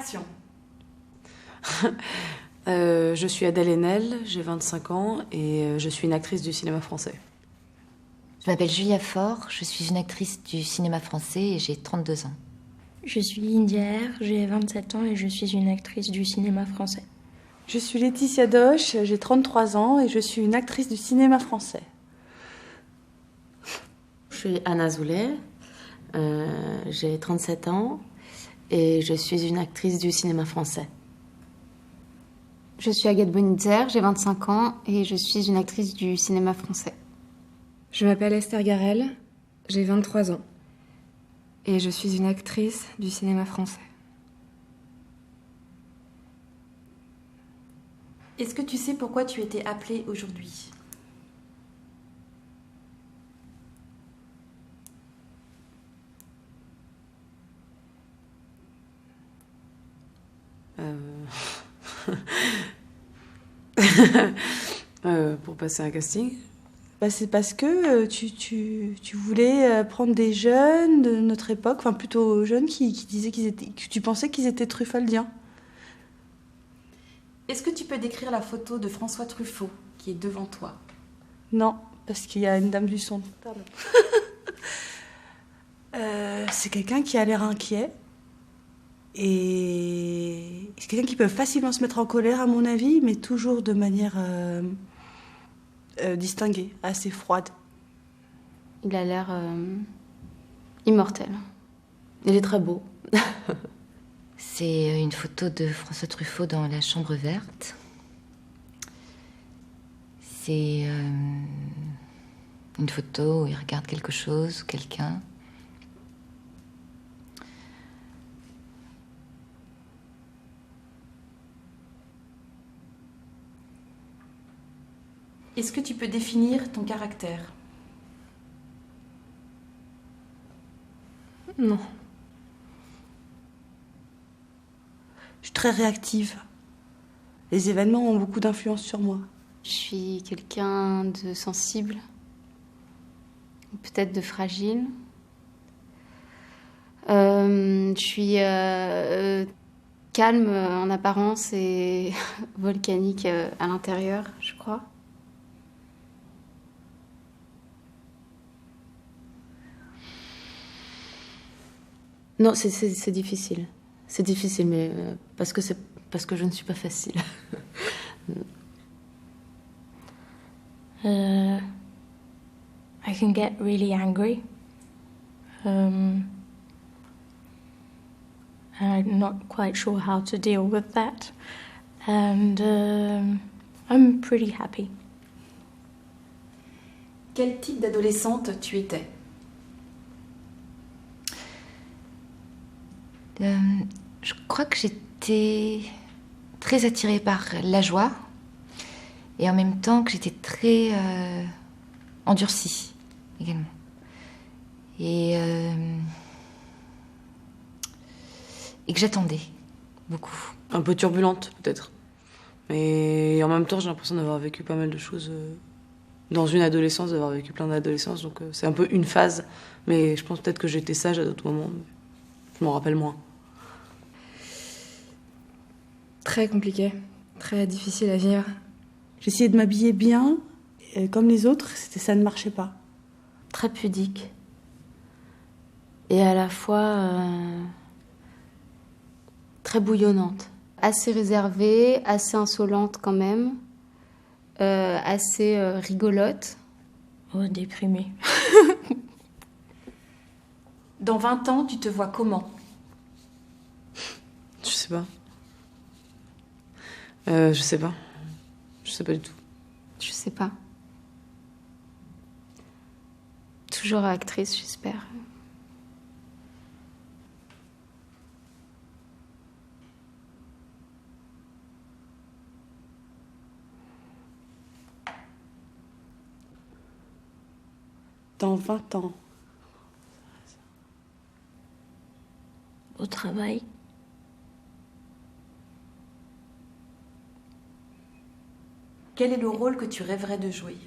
Action. Je suis Adèle Haenel, j'ai 25 ans et je suis une actrice du cinéma français. Je m'appelle Julia Faure, je suis une actrice du cinéma français et j'ai 32 ans. Je suis India R, j'ai 27 ans et je suis une actrice du cinéma français. Je suis Laetitia Doche, j'ai 33 ans et je suis une actrice du cinéma français. Je suis Anna Zoulet, j'ai 37 ans et je suis une actrice du cinéma français. Je suis Agathe Bonitzer, j'ai 25 ans et je suis une actrice du cinéma français. Je m'appelle Esther Garel, j'ai 23 ans et je suis une actrice du cinéma français. Est-ce que tu sais pourquoi tu étais appelée aujourd'hui ? Pour passer un casting. C'est parce que tu voulais prendre des jeunes de notre époque, enfin plutôt jeunes qui disaient que tu pensais qu'ils étaient truffaldiens. Est-ce que tu peux décrire la photo de François Truffaut qui est devant toi ? Non, parce qu'il y a une dame du son. Pardon. C'est quelqu'un qui a l'air inquiet. Et c'est quelqu'un qui peut facilement se mettre en colère, à mon avis, mais toujours de manière distinguée, assez froide. Il a l'air immortel. Il est très beau. C'est une photo de François Truffaut dans la chambre verte. C'est une photo où il regarde quelque chose ou quelqu'un. Est-ce que tu peux définir ton caractère ? Non. Je suis très réactive. Les événements ont beaucoup d'influence sur moi. Je suis quelqu'un de sensible, peut-être de fragile. Je suis calme en apparence et volcanique à l'intérieur, je crois. Non, c'est difficile. C'est difficile, mais parce que je ne suis pas facile. I can get really angry. I'm not quite sure how to deal with that. And I'm pretty happy. Quel type d'adolescente tu étais ? Je crois que j'étais très attirée par la joie et en même temps que j'étais très endurcie également. Et que j'attendais beaucoup. Un peu turbulente, peut-être. Mais en même temps, j'ai l'impression d'avoir vécu pas mal de choses dans une adolescence, d'avoir vécu plein d'adolescences. Donc c'est un peu une phase. Mais je pense peut-être que j'étais sage à d'autres moments. Je m'en rappelle moins. Très compliqué, très difficile à vivre. J'essayais de m'habiller bien, comme les autres, ça ne marchait pas. Très pudique. Et à la fois très bouillonnante. Assez réservée, assez insolente quand même, assez rigolote. Oh, déprimée. Dans 20 ans, tu te vois comment ? Je sais pas. Je sais pas. Je sais pas du tout. Je sais pas. Toujours actrice, j'espère. Dans 20 ans. Au travail. Quel est le rôle que tu rêverais de jouer ?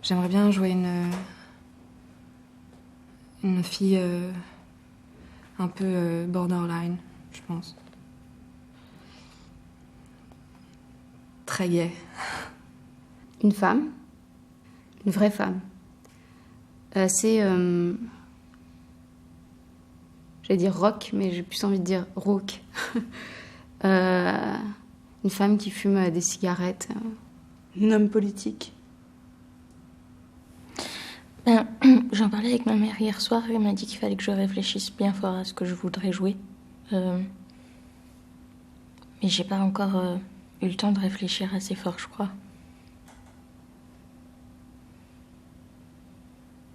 J'aimerais bien jouer Une fille un peu borderline, je pense. Très gaie. Une femme, une vraie femme. Assez, j'allais dire rock, mais j'ai plus envie de dire rock. Une femme qui fume des cigarettes. Un homme politique. Ben, j'en parlais avec ma mère hier soir, elle m'a dit qu'il fallait que je réfléchisse bien fort à ce que je voudrais jouer. Mais j'ai pas encore eu le temps de réfléchir assez fort, je crois.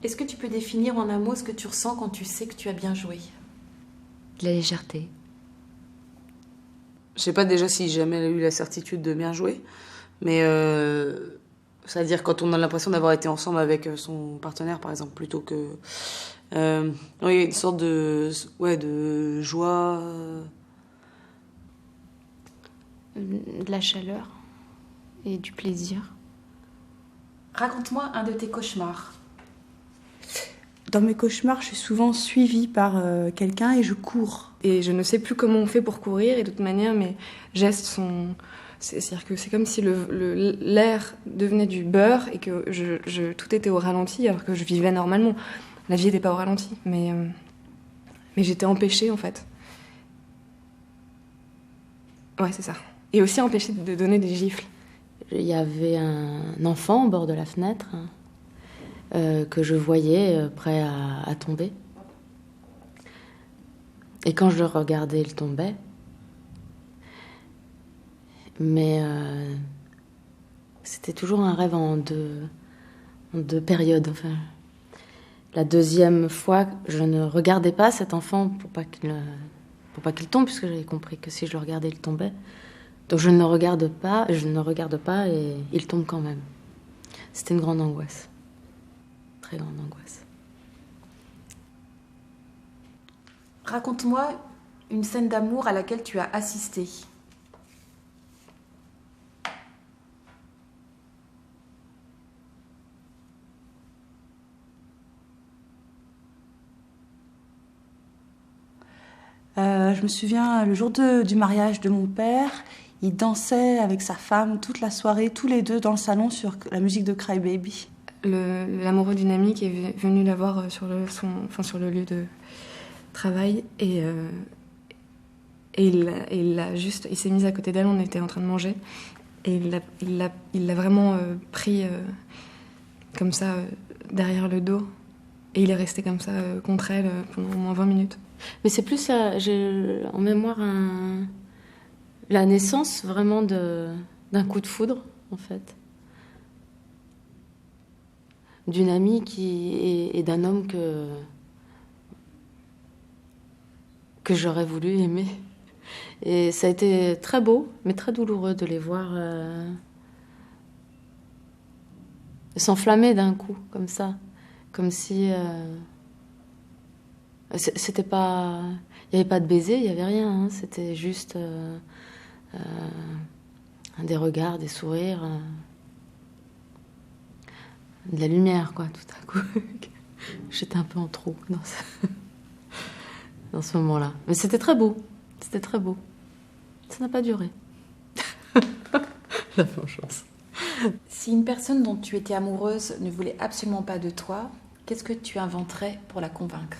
Est-ce que tu peux définir en un mot ce que tu ressens quand tu sais que tu as bien joué? De la légèreté. Je sais pas déjà si j'ai jamais eu la certitude de bien jouer, mais c'est-à-dire quand on a l'impression d'avoir été ensemble avec son partenaire, par exemple, plutôt que... oui, une sorte de joie... De la chaleur et du plaisir. Raconte-moi un de tes cauchemars. Dans mes cauchemars, je suis souvent suivie par quelqu'un et je cours. Et je ne sais plus comment on fait pour courir, et de toute manière, mes gestes sont... C'est-à-dire que c'est comme si l'air devenait du beurre et que tout était au ralenti, alors que je vivais normalement. La vie n'était pas au ralenti, mais j'étais empêchée, en fait. Ouais, c'est ça. Et aussi empêchée de donner des gifles. Il y avait un enfant au bord de la fenêtre que je voyais prêt à tomber. Et quand je le regardais, il tombait. Mais c'était toujours un rêve en deux périodes. Enfin, la deuxième fois, je ne regardais pas cet enfant pour pas qu'il tombe, puisque j'avais compris que si je le regardais, il tombait. Donc je ne regarde pas et il tombe quand même. C'était une grande angoisse. Très grande angoisse. Raconte-moi une scène d'amour à laquelle tu as assisté. Je me souviens, le jour du mariage de mon père, il dansait avec sa femme toute la soirée, tous les deux dans le salon sur la musique de Cry Baby. L'amoureux d'une amie qui est venu la voir sur le lieu de travail, et il s'est mis à côté d'elle, on était en train de manger, et il l'a vraiment pris comme ça derrière le dos, et il est resté comme ça contre elle pendant au moins 20 minutes. Mais c'est plus, j'ai en mémoire la naissance vraiment d'un coup de foudre, en fait. D'une amie et d'un homme que j'aurais voulu aimer. Et ça a été très beau, mais très douloureux de les voir s'enflammer d'un coup, comme ça. Comme si... c'était pas... Il n'y avait pas de baiser, il n'y avait rien. Hein. C'était juste des regards, des sourires, de la lumière, quoi, tout à coup. J'étais un peu en trop dans ce moment-là. Mais c'était très beau. C'était très beau. Ça n'a pas duré. La vengeance. Si une personne dont tu étais amoureuse ne voulait absolument pas de toi, qu'est-ce que tu inventerais pour la convaincre ?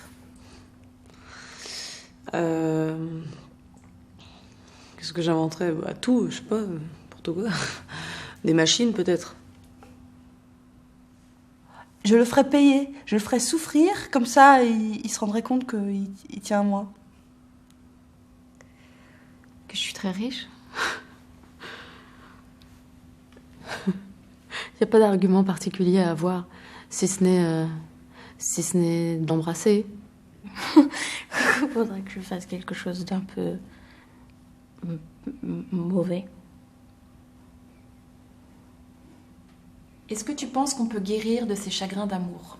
Qu'est-ce que j'inventerais? Tout, je sais pas, n'importe quoi. Des machines, peut-être. Je le ferais payer, je le ferais souffrir, comme ça il se rendrait compte qu'il tient à moi. Que je suis très riche. Il n'y a pas d'argument particulier à avoir, si ce n'est d'embrasser. Il faudrait que je fasse quelque chose d'un peu mauvais. Est-ce que tu penses qu'on peut guérir de ces chagrins d'amour ?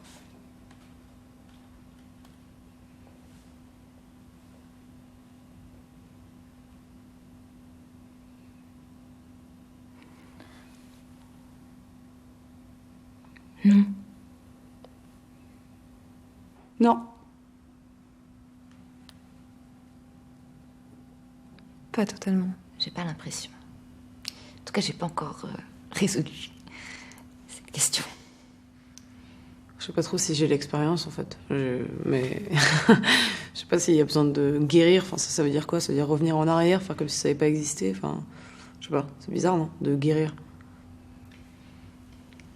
Non. Non, pas totalement. J'ai pas l'impression. En tout cas, j'ai pas encore résolu cette question. Je sais pas trop si j'ai l'expérience, en fait. Mais je sais pas s'il y a besoin de guérir. Enfin, ça veut dire quoi? Ça veut dire revenir en arrière, faire comme si ça n'avait pas existé. Enfin, je sais pas. C'est bizarre, non? De guérir.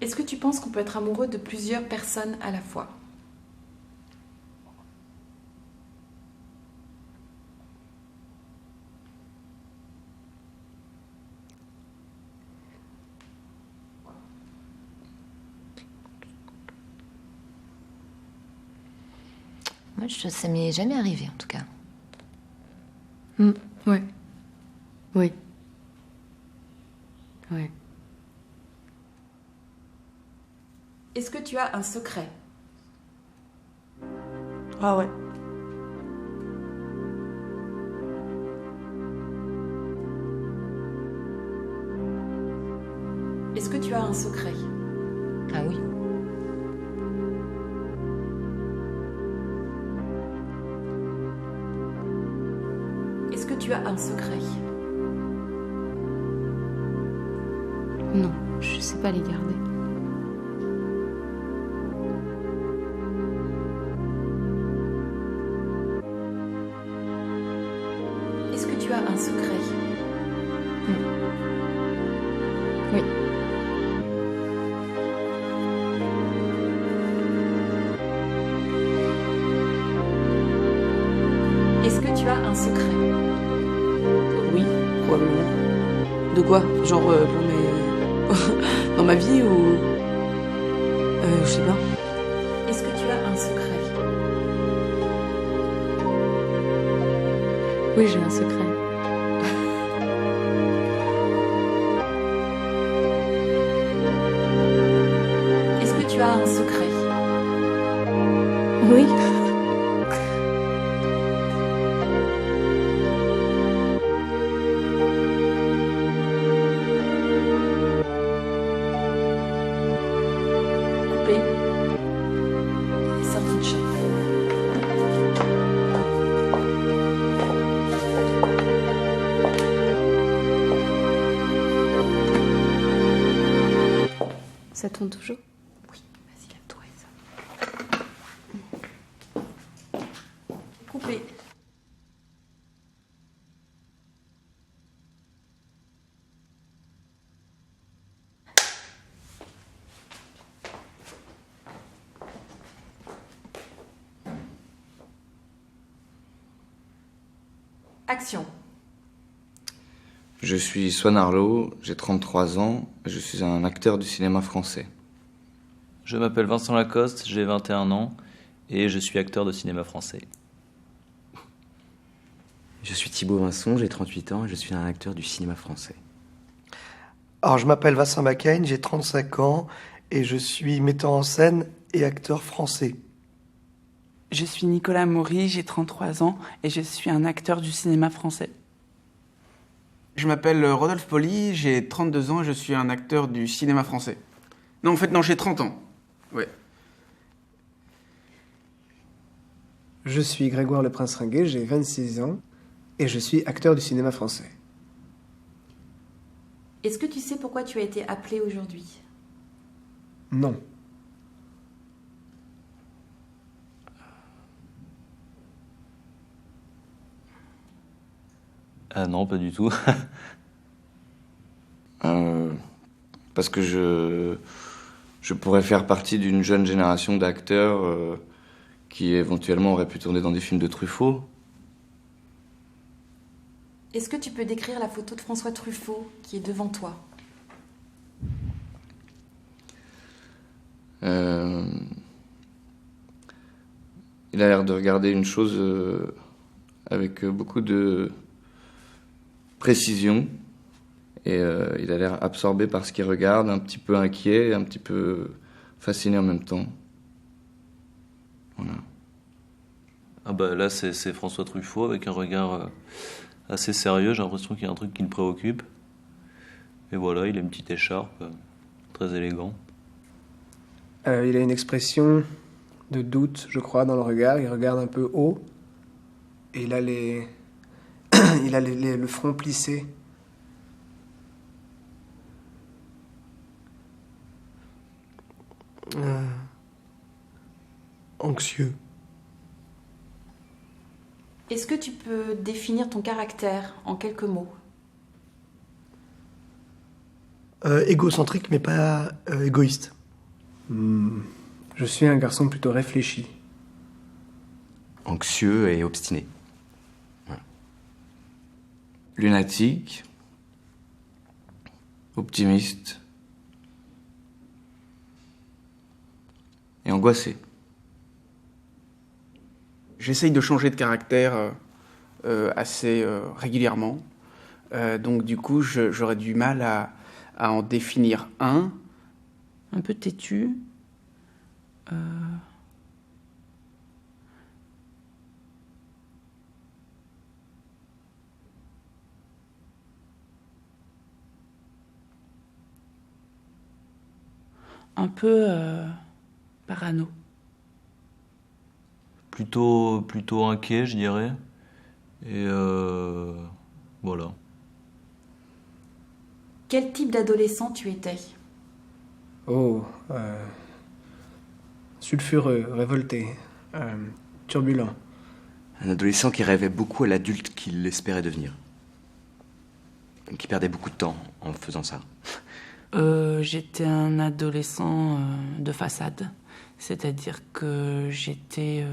Est-ce que tu penses qu'on peut être amoureux de plusieurs personnes à la fois? Moi, ça m'est jamais arrivé, en tout cas. Ouais. Oui. Ouais. Est-ce que tu as un secret? Ah ouais. Est-ce que tu as un secret? Ah oui. Est-ce que tu as un secret? Non, je sais pas les garder. Est-ce que tu as un secret? Oui. Est-ce que tu as un secret? Oui, probablement. De quoi? Genre pour mes... dans ma vie ou... je sais pas. Est-ce que tu as un secret? Oui, j'ai un secret. Est-ce que tu as un secret? Oui. Coupé. Sorti de champ. Ça tourne toujours? Vas-y, lève-toi et ça. Coupé. Action. Je suis Swan Arlo, j'ai 33 ans, et je suis un acteur du cinéma français. Je m'appelle Vincent Lacoste, j'ai 21 ans et je suis acteur de cinéma français. Je suis Thibaut Vincent, j'ai 38 ans et je suis un acteur du cinéma français. Alors, je m'appelle Vincent McCain, j'ai 35 ans et je suis metteur en scène et acteur français. Je suis Nicolas Maury, j'ai 33 ans et je suis un acteur du cinéma français. Je m'appelle Rodolphe Poli, j'ai 32 ans et je suis un acteur du cinéma français. Non, en fait, non, j'ai 30 ans. Ouais. Je suis Grégoire Le Prince Ringuet, j'ai 26 ans et je suis acteur du cinéma français. Est-ce que tu sais pourquoi tu as été appelé aujourd'hui? Non. Ah non, pas du tout. Parce que je pourrais faire partie d'une jeune génération d'acteurs qui éventuellement auraient pu tourner dans des films de Truffaut. Est-ce que tu peux décrire la photo de François Truffaut qui est devant toi? Il a l'air de regarder une chose avec beaucoup de précision. Et il a l'air absorbé par ce qu'il regarde, un petit peu inquiet, un petit peu fasciné en même temps. Voilà. Ah bah là, c'est François Truffaut avec un regard assez sérieux. J'ai l'impression qu'il y a un truc qui le préoccupe. Et voilà, il a une petite écharpe, très élégant. Il a une expression de doute, je crois, dans le regard. Il regarde un peu haut. Et il a les il a le front plissé. Anxieux. Est-ce que tu peux définir ton caractère en quelques mots? Égocentrique, mais pas égoïste. Je suis un garçon plutôt réfléchi. Anxieux et obstiné. Voilà. Lunatique. Optimiste. Et angoissé. J'essaye de changer de caractère assez régulièrement. Donc du coup, j'aurais du mal à en définir un. Un peu têtu. Un peu parano. Plutôt inquiet, je dirais. Et voilà. Quel type d'adolescent tu étais? Sulfureux, révolté, turbulent. Un adolescent qui rêvait beaucoup à l'adulte qu'il espérait devenir. Qui perdait beaucoup de temps en faisant ça. J'étais un adolescent de façade. C'est-à-dire que j'étais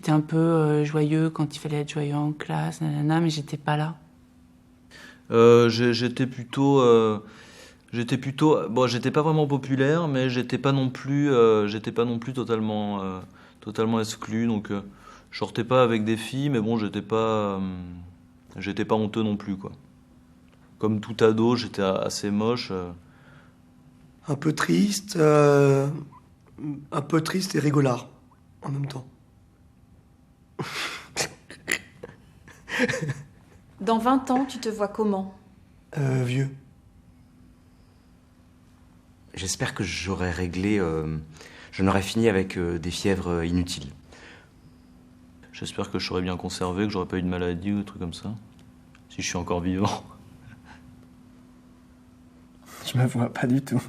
un peu joyeux quand il fallait être joyeux en classe, nanana, mais j'étais pas là. J'étais plutôt bon, j'étais pas vraiment populaire, mais j'étais pas non plus totalement exclu. Donc je sortais pas avec des filles, mais bon, j'étais pas honteux non plus, quoi. Comme tout ado, j'étais assez moche. Un peu triste et rigolard en même temps. Dans 20 ans, tu te vois comment? Vieux. J'espère que j'aurais réglé... j'en aurais fini avec des fièvres inutiles. J'espère que je serais bien conservé, que j'aurais pas eu de maladie ou des trucs comme ça. Si je suis encore vivant. Je me vois pas du tout.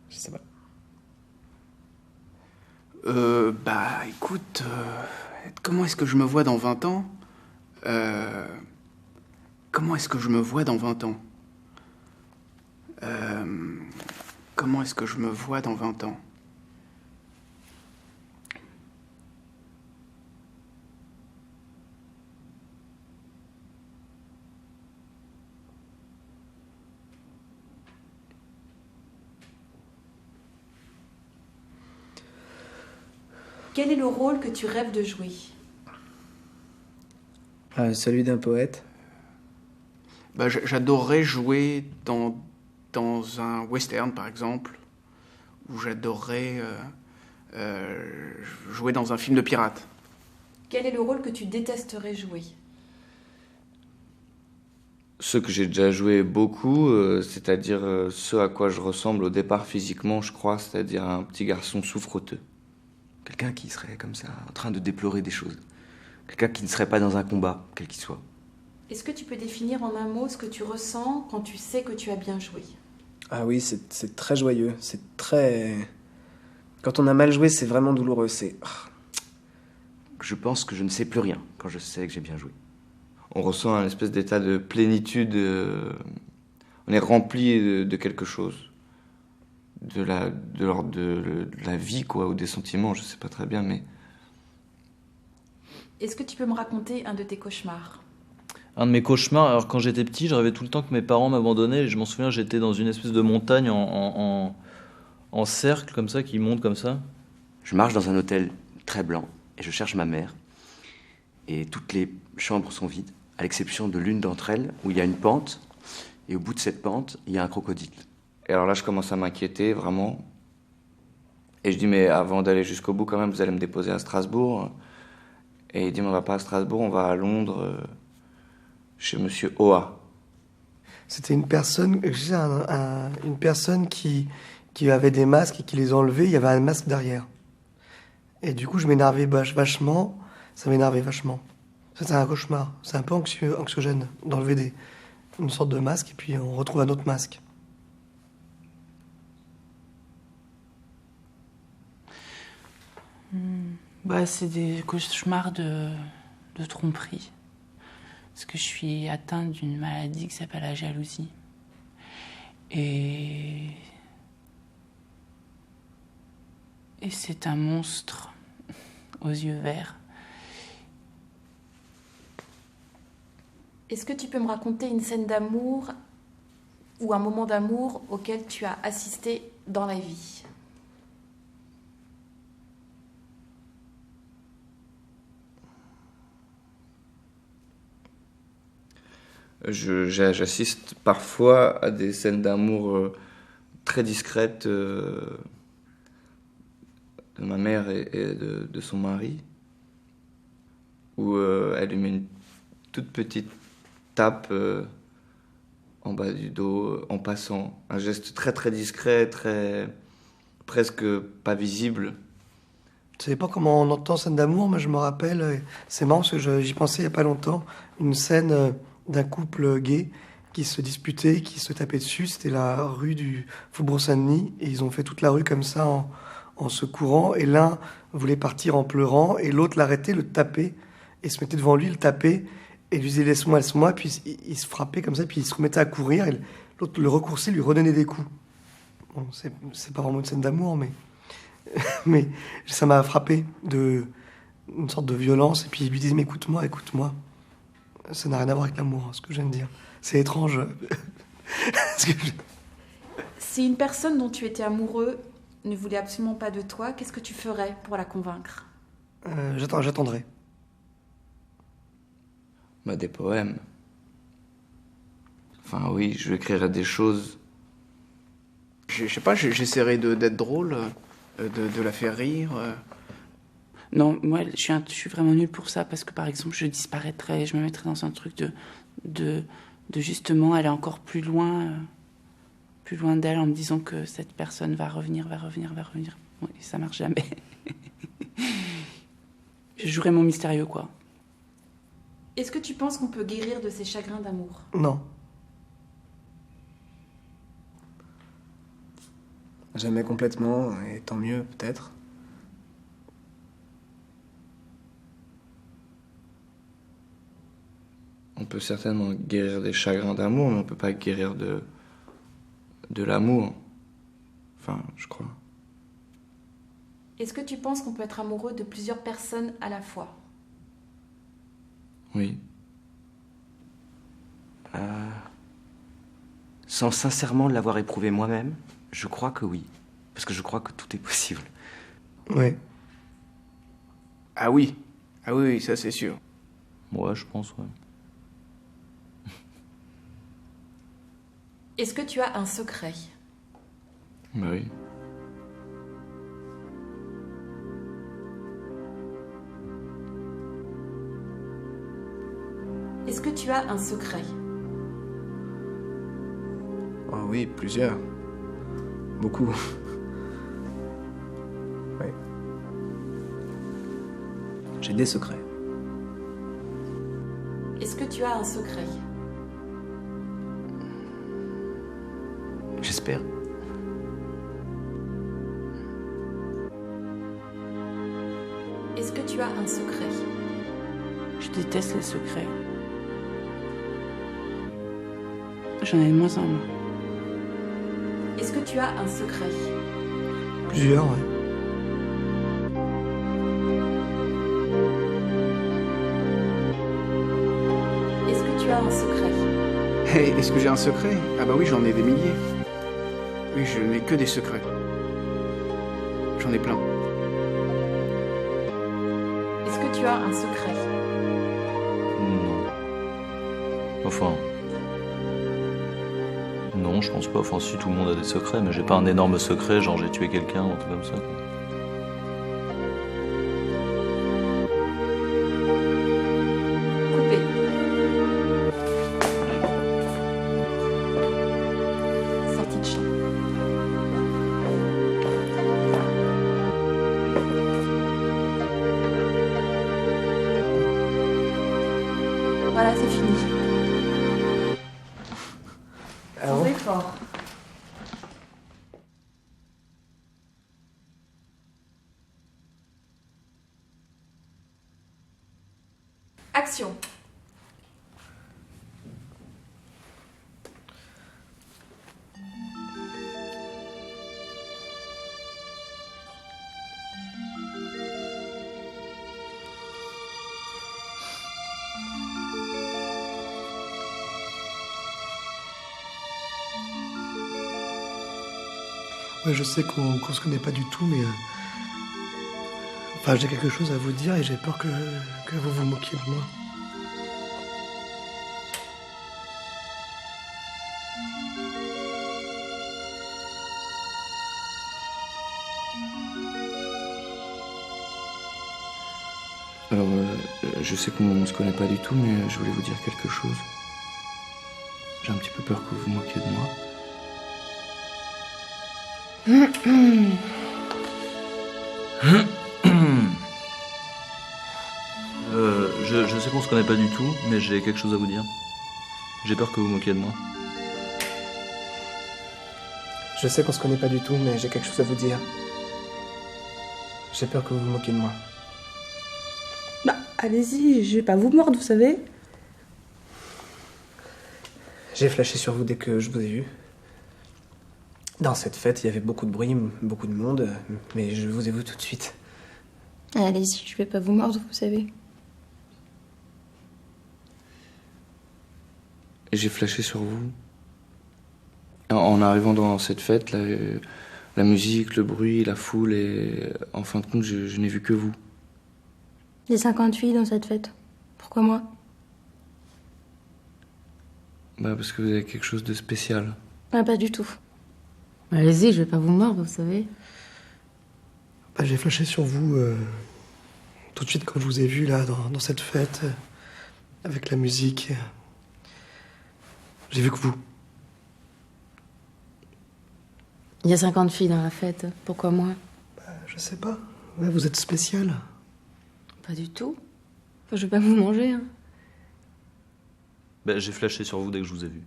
Je sais pas. Écoute, comment est-ce que je me vois dans 20 ans? Comment est-ce que je me vois dans 20 ans? Comment est-ce que je me vois dans 20 ans? Quel est le rôle que tu rêves de jouer? Celui d'un poète. J'adorerais jouer dans un western, par exemple, ou j'adorerais jouer dans un film de pirate. Quel est le rôle que tu détesterais jouer? Ceux que j'ai déjà joué beaucoup, c'est-à-dire ceux à quoi je ressemble au départ physiquement, je crois, c'est-à-dire un petit garçon souffreteux. Quelqu'un qui serait comme ça, en train de déplorer des choses. Quelqu'un qui ne serait pas dans un combat, quel qu'il soit. Est-ce que tu peux définir en un mot ce que tu ressens quand tu sais que tu as bien joué? Ah oui, c'est très joyeux. C'est très... Quand on a mal joué, c'est vraiment douloureux. Je pense que je ne sais plus rien quand je sais que j'ai bien joué. On ressent un espèce d'état de plénitude. On est rempli de quelque chose. De la vie, quoi, ou des sentiments, je sais pas très bien, mais... Est-ce que tu peux me raconter un de tes cauchemars? Un de mes cauchemars, alors quand j'étais petit, je rêvais tout le temps que mes parents m'abandonnaient. Je m'en souviens, j'étais dans une espèce de montagne en cercle, comme ça, qui monte comme ça. Je marche dans un hôtel très blanc et je cherche ma mère. Et toutes les chambres sont vides, à l'exception de l'une d'entre elles où il y a une pente. Et au bout de cette pente, il y a un crocodile. Et alors là, je commence à m'inquiéter, vraiment. Et je dis, mais avant d'aller jusqu'au bout, quand même, vous allez me déposer à Strasbourg. Et il dit, mais on va pas à Strasbourg, on va à Londres, chez Monsieur Oa. C'était une personne qui avait des masques et qui les enlevait, il y avait un masque derrière. Et du coup, je m'énervais vachement. Ça m'énervait vachement. C'était un cauchemar. C'est un peu anxiogène d'enlever une sorte de masque et puis on retrouve un autre masque. C'est des cauchemars de tromperie. Parce que je suis atteinte d'une maladie qui s'appelle la jalousie. Et c'est un monstre aux yeux verts. Est-ce que tu peux me raconter une scène d'amour ou un moment d'amour auquel tu as assisté dans la vie ? J'assiste parfois à des scènes d'amour très discrètes de ma mère et de son mari, où elle lui met une toute petite tape en bas du dos en passant. Un geste très très discret, presque pas visible. Tu sais pas comment on entend scène d'amour, mais je me rappelle, c'est marrant parce que j'y pensais il y a pas longtemps, une scène d'un couple gay qui se disputait, qui se tapait dessus. C'était la rue du Faubourg Saint-Denis et ils ont fait toute la rue comme ça en se courant, et l'un voulait partir en pleurant et l'autre l'arrêtait, le tapait et se mettait devant lui, le tapait et lui disait laisse-moi, puis il se frappait comme ça, puis il se remettait à courir et l'autre le recoursait, lui redonnait des coups. Bon, c'est pas vraiment une scène d'amour, mais ça m'a frappé une sorte de violence, et puis il lui disait mais écoute-moi, ça n'a rien à voir avec l'amour, ce que je viens de dire. C'est étrange. Si une personne dont tu étais amoureux ne voulait absolument pas de toi, qu'est-ce que tu ferais pour la convaincre ? J'attendrai. Des poèmes. Enfin oui, je lui écrirais des choses. Je sais pas, j'essaierai d'être drôle, de la faire rire. Non, moi, je suis vraiment nulle pour ça, parce que, par exemple, je disparaîtrais, je me mettrais dans un truc de justement aller encore plus loin d'elle, en me disant que cette personne va revenir. Bon, et ça marche jamais. Je jouerais mon mystérieux, quoi. Est-ce que tu penses qu'on peut guérir de ces chagrins d'amour ? Non. Jamais complètement, et tant mieux, peut-être. On peut certainement guérir des chagrins d'amour, mais on peut pas guérir de l'amour. Enfin, je crois. Est-ce que tu penses qu'on peut être amoureux de plusieurs personnes à la fois ? Oui. Sans sincèrement l'avoir éprouvé moi-même, je crois que oui. Parce que je crois que tout est possible. Ouais. Ah oui, ça c'est sûr. Ouais, je pense, ouais. Est-ce que tu as un secret ? Oui. Est-ce que tu as un secret ? Oh oui, plusieurs. Beaucoup. Oui. J'ai des secrets. Est-ce que tu as un secret ? J'espère. Est-ce que tu as un secret ? Je déteste les secrets. J'en ai de moins en moins. Est-ce que tu as un secret ? Plusieurs, ouais. Est-ce que tu as un secret ? Hey, est-ce que j'ai un secret ? Ah bah oui, j'en ai des milliers. Oui, je n'ai que des secrets. J'en ai plein. Est-ce que tu as un secret ? Non. Enfin... Non, je pense pas. Enfin, si, tout le monde a des secrets, mais j'ai pas un énorme secret, genre j'ai tué quelqu'un ou un truc comme ça, quoi. Coupé. Sortie de champ. fort. Action. Ouais, je sais qu'on se connaît pas du tout, mais... Enfin, j'ai quelque chose à vous dire et j'ai peur que vous vous moquiez de moi. Alors, je sais qu'on se connaît pas du tout, mais je voulais vous dire quelque chose. J'ai un petit peu peur que vous vous moquiez de moi. Je sais qu'on se connaît pas du tout, mais j'ai quelque chose à vous dire. J'ai peur que vous moquiez de moi. Je sais qu'on se connaît pas du tout, mais j'ai quelque chose à vous dire. J'ai peur que vous vous moquiez de moi. Bah, allez-y, je vais pas vous mordre, vous savez. J'ai flashé sur vous dès que je vous ai vu. Dans cette fête, il y avait beaucoup de bruit, beaucoup de monde, mais je vous ai vu tout de suite. Allez-y, je vais pas vous mordre, vous savez. J'ai flashé sur vous. En arrivant dans cette fête, la musique, le bruit, la foule, et en fin de compte, je n'ai vu que vous. Il y a 50 filles dans cette fête. Pourquoi moi? Bah, parce que vous avez quelque chose de spécial. Ah, pas du tout. Allez-y, je vais pas vous mordre, vous savez. Bah, j'ai flashé sur vous tout de suite quand je vous ai vu là, dans cette fête, avec la musique. J'ai vu que vous. Il y a 50 filles dans la fête. Pourquoi moi? Bah, je sais pas. Ouais, vous êtes spécial. Pas du tout. Enfin, je vais pas vous manger, hein. Ben, j'ai flashé sur vous dès que je vous ai vu.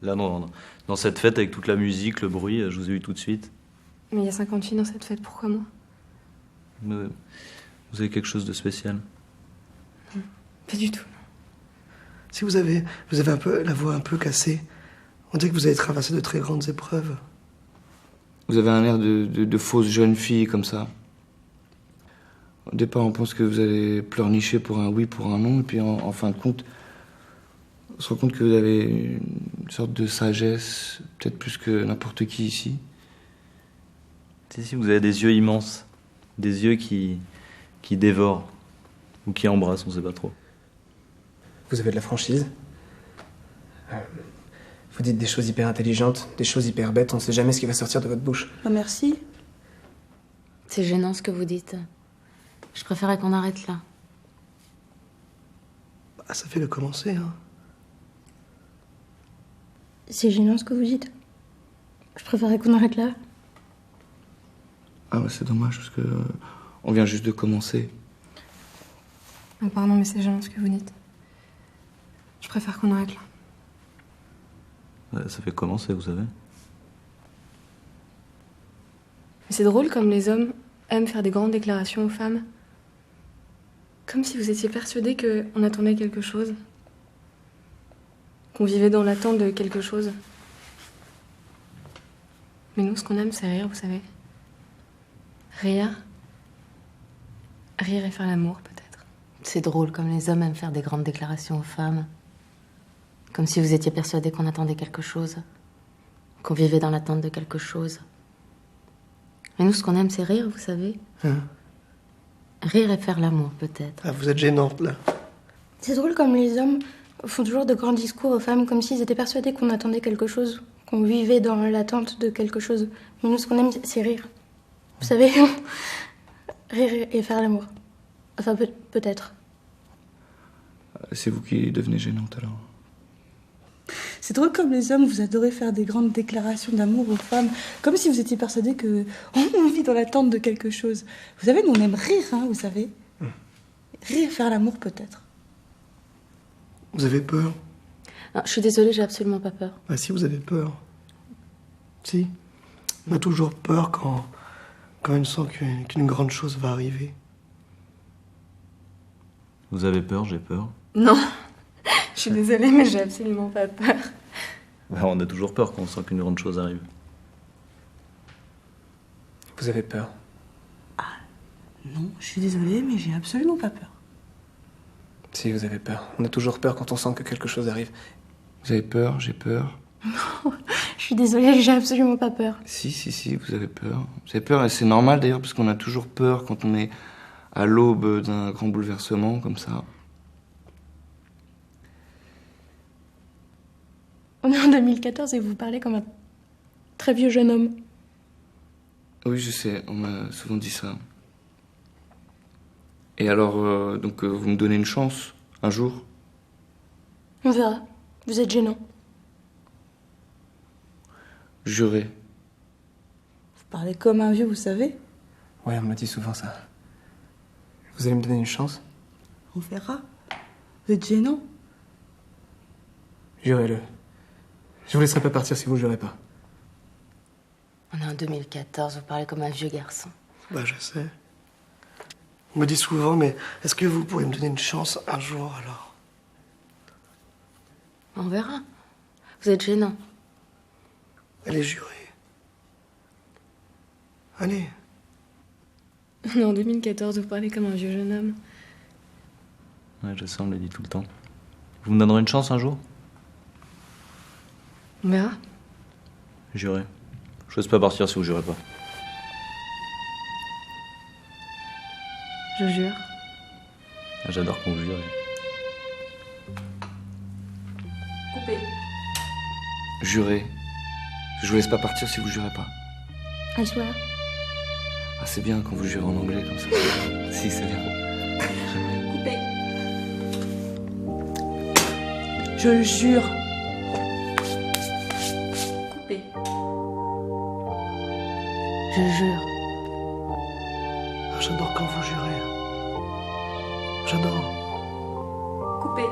Là, dans cette fête, avec toute la musique, le bruit, je vous ai vu tout de suite. Mais il y a 50 filles dans cette fête, pourquoi moi? Mais vous avez quelque chose de spécial. Pas du tout. Si vous avez un peu la voix un peu cassée, on dirait que vous avez traversé de très grandes épreuves. Vous avez un air de fausse jeune fille, comme ça. Au départ, on pense que vous allez pleurnicher pour un oui, pour un non, et puis en fin de compte, on se rend compte que vous avez une sorte de sagesse, peut-être plus que n'importe qui ici. Si, vous avez des yeux immenses. Des yeux qui dévorent. Ou qui embrassent, on sait pas trop. Vous avez de la franchise. Vous dites des choses hyper intelligentes, des choses hyper bêtes, on sait jamais ce qui va sortir de votre bouche. Oh, merci. C'est gênant ce que vous dites. Je préférais qu'on arrête là. Bah, ça fait le commencer, hein. C'est gênant ce que vous dites. Je préférais qu'on arrête là. Ah ouais, c'est dommage, parce que on vient juste de commencer. Ah, pardon, mais c'est gênant ce que vous dites. Je préfère qu'on arrête là. Ça fait commencer, vous savez. Mais c'est drôle comme les hommes aiment faire des grandes déclarations aux femmes. Comme si vous étiez persuadés qu'on attendait quelque chose. Qu'on vivait dans l'attente de quelque chose. Mais nous, ce qu'on aime, c'est rire, vous savez. Rire. Rire et faire l'amour, peut-être. C'est drôle comme les hommes aiment faire des grandes déclarations aux femmes. Comme si vous étiez persuadés qu'on attendait quelque chose. Qu'on vivait dans l'attente de quelque chose. Mais nous, ce qu'on aime, c'est rire, vous savez. Hein? Rire et faire l'amour, peut-être. Ah, vous êtes gênante, là. C'est drôle comme les hommes font toujours de grands discours aux femmes comme s'ils étaient persuadés qu'on attendait quelque chose, qu'on vivait dans l'attente de quelque chose. Mais nous, ce qu'on aime, c'est rire. Vous savez, rire et faire l'amour. Enfin, peut-être. C'est vous qui devenez gênante, alors. C'est drôle comme les hommes, vous adorez faire des grandes déclarations d'amour aux femmes, comme si vous étiez persuadés que on vit dans l'attente de quelque chose. Vous savez, nous on aime rire, hein, vous savez. Rire, faire l'amour peut-être. Vous avez peur? Ah, je suis désolée, j'ai absolument pas peur. Ah si, vous avez peur. Si. On a toujours peur quand on sent qu'une grande chose va arriver. Vous avez peur, j'ai peur. Non, je suis désolée, mais j'ai absolument pas peur. Bah, on a toujours peur quand on sent qu'une grande chose arrive. Vous avez peur? Non, je suis désolée, mais j'ai absolument pas peur. Si, vous avez peur. On a toujours peur quand on sent que quelque chose arrive. Vous avez peur, j'ai peur. Non, je suis désolée, j'ai absolument pas peur. Si, vous avez peur. Vous avez peur, et c'est normal d'ailleurs, parce qu'on a toujours peur quand on est à l'aube d'un grand bouleversement, comme ça. On est en 2014 et vous parlez comme un très vieux jeune homme. Oui, je sais, on m'a souvent dit ça. Et alors, donc, vous me donnez une chance, un jour? On verra. Vous êtes gênant. Juré. Vous parlez comme un vieux, vous savez. Ouais, on m'a dit souvent ça. Vous allez me donner une chance? On verra. Vous êtes gênant. Jurez-le. Je vous laisserai pas partir si vous jurez pas. On est en 2014, vous parlez comme un vieux garçon. Bah, je sais. On me dit souvent, mais est-ce que vous pourriez me donner une chance un jour, alors? On verra. Vous êtes gênant. Allez, jurez. Allez. On est en 2014, vous parlez comme un vieux jeune homme. Ouais, je sais, on me le dit tout le temps. Vous me donnerez une chance un jour? On verra. Jurez. Je laisse pas partir si vous jurez pas. Je jure. Ah, j'adore quand vous jurez. Coupé. Juré. Je vous laisse pas partir si vous jurez pas. I swear. Ah, c'est bien quand vous jurez en anglais comme ça. Si, c'est bien. Coupé. Je jure. Coupé. Je jure. Ah, j'adore quand vous jurez. J'adore. Coupé.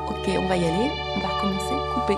Ok, on va y aller. On va recommencer. Coupé.